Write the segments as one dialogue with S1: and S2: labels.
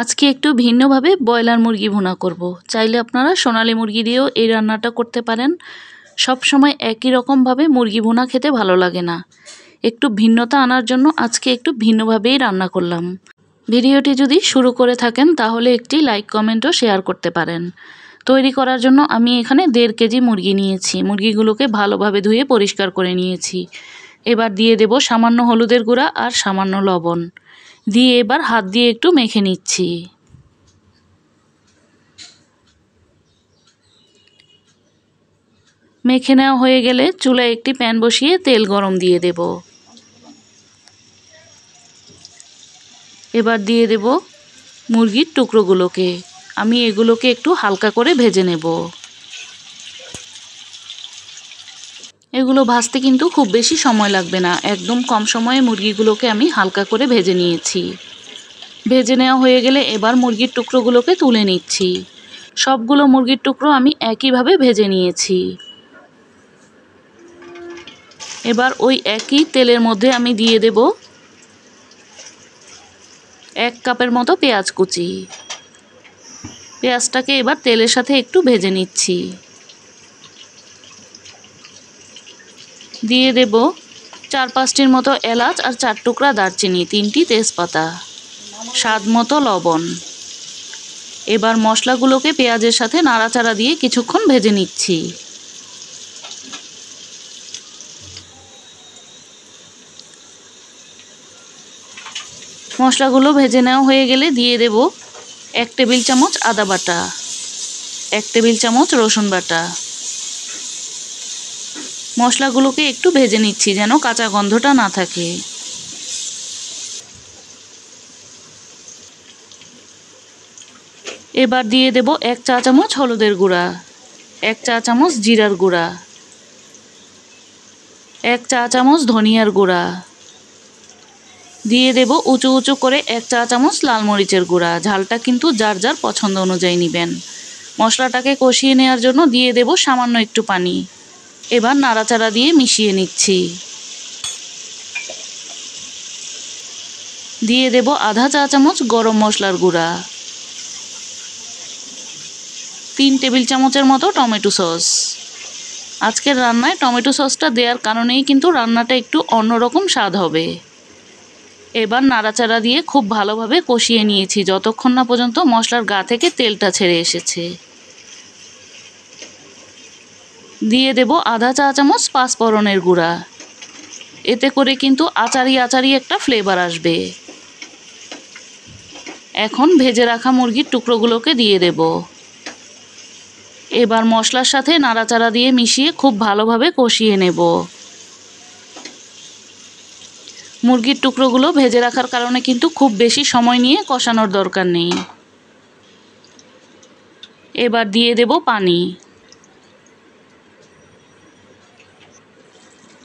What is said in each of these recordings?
S1: আজকে একটু ভিন্নভাবে ব্রয়লার মুরগি ভুনা করব। চাইলে আপনারা সোনালী মুরগি দিয়েও এই রান্নাটা করতে পারেন। সব সময় একই রকমভাবে মুরগি ভুনা খেতে ভালো লাগে না। একটু ভিন্নতা আনার জন্য আজকে একটু ভিন্নভাবেই রান্না করলাম। ভিডিওটি যদি শুরু করে থাকেন তাহলে একটি লাইক কমেন্ট ও শেয়ার করতে পারেন। তৈরি করার জন্য আমি এখানে 1.5 কেজি মুরগি নিয়েছি। মুরগিগুলোকে ভালোভাবে ধুয়ে পরিষ্কার করে নিয়েছি। এবার দিয়ে দেব সামান্য হলুদের গুঁড়া আর সামান্য লবণ দিয়ে এবার হাত দিয়ে একটু মেখে নিচ্ছি। মেখে নেওয়া হয়ে গেলে চুলায় একটি প্যান বসিয়ে তেল গরম দিয়ে দেব। এবার দিয়ে দেব মুরগির টুকরোগুলোকে। আমি এগুলোকে একটু হালকা করে ভেজে নেব। এগুলো ভাজতে কিন্তু খুব বেশি সময় লাগবে না, একদম কম সময়ে মুরগিগুলোকে আমি হালকা করে ভেজে নিয়েছি। ভেজে নেওয়া হয়ে গেলে এবার মুরগির টুকরোগুলোকে তুলে নিচ্ছি। সবগুলো মুরগির টুকরো আমি একইভাবে ভেজে নিয়েছি। এবার ওই একই তেলের মধ্যে আমি দিয়ে দেব 1 কাপের মতো পেঁয়াজ কুচি। পেঁয়াজটাকে এবার তেলের সাথে একটু ভেজে নিচ্ছি। দিয়ে দেব 4-5টির মতো এলাচ আর 4 টুকরা দারচিনি, 3টি তেজপাতা, স্বাদ মতো লবণ। এবার মশলাগুলোকে পেঁয়াজের সাথে নাড়াচাড়া দিয়ে কিছুক্ষণ ভেজে নিচ্ছি। মশলাগুলো ভেজে নেওয়া হয়ে গেলে দিয়ে দেব 1 টেবিল চামচ আদা বাটা, 1 টেবিল চামচ রসুন বাটা। মশলাগুলোকে একটু ভেজে নিচ্ছি যেন কাঁচা গন্ধটা না থাকে। এবার দিয়ে দেব 1 চা চামচ হলুদের গুঁড়া, 1 চা চামচ জিরার গুঁড়া, 1 চা চামচ ধনিয়ার গুঁড়া, দিয়ে দেব উঁচু উঁচু করে 1 চা চামচ লাল মরিচের গুঁড়া। ঝালটা কিন্তু যার যার পছন্দ অনুযায়ী নেবেন। মশলাটাকে কষিয়ে নেওয়ার জন্য দিয়ে দেব সামান্য একটু পানি। এবার নাড়াচাড়া দিয়ে মিশিয়ে নিচ্ছি। দিয়ে দেব আধা চা চামচ গরম মশলার গুঁড়া, 3 টেবিল চামচের মতো টমেটো সস। আজকের রান্নায় টমেটো সসটা দেওয়ার কারণেই কিন্তু রান্নাটা একটু অন্যরকম স্বাদ হবে। এবার নাড়াচাড়া দিয়ে খুব ভালোভাবে কষিয়ে নিয়েছি যতক্ষণ না পর্যন্ত মশলার গা থেকে তেলটা ছেড়ে এসেছে। দিয়ে দেব আধা চা চামচ পাঁচফোড়নের গুঁড়া। এতে করে কিন্তু আচারি আচারি একটা ফ্লেভার আসবে। এখন ভেজে রাখা মুরগির টুকরোগুলোকে দিয়ে দেব। এবার মশলার সাথে নাড়াচাড়া দিয়ে মিশিয়ে খুব ভালোভাবে কষিয়ে নেব। মুরগির টুকরোগুলো ভেজে রাখার কারণে কিন্তু খুব বেশি সময় নিয়ে কষানোর দরকার নেই। এবার দিয়ে দেব পানি।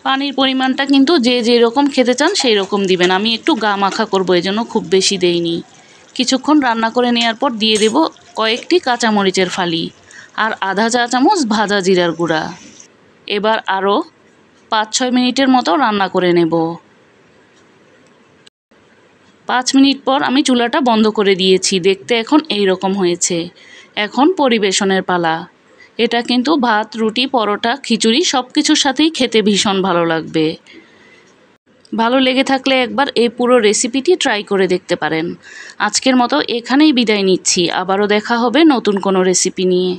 S1: পানির পরিমাণটা কিন্তু যে যেরকম খেতে চান সেই রকম দিবেন। আমি একটু গা মাখা করব, এজন্য খুব বেশি দেইনি। কিছুক্ষণ রান্না করে নেওয়ার পর দিয়ে দেব কয়েকটি কাঁচামরিচের ফালি আর আধা চা চামচ ভাজা জিরার গুঁড়া। এবার আরও 5-6 মিনিটের মতো রান্না করে নেব। 5 মিনিট পর আমি চুলাটা বন্ধ করে দিয়েছি। দেখতে এখন এই রকম হয়েছে। এখন পরিবেশনের পালা। এটা কিন্তু ভাত, রুটি, পরোটা, খিচুড়ি সব কিছুর সাথেই খেতে ভীষণ ভালো লাগবে। ভালো লেগে থাকলে একবার এই পুরো রেসিপিটি ট্রাই করে দেখতে পারেন। আজকের মতো এখানেই বিদায় নিচ্ছি। আবারও দেখা হবে নতুন কোনো রেসিপি নিয়ে।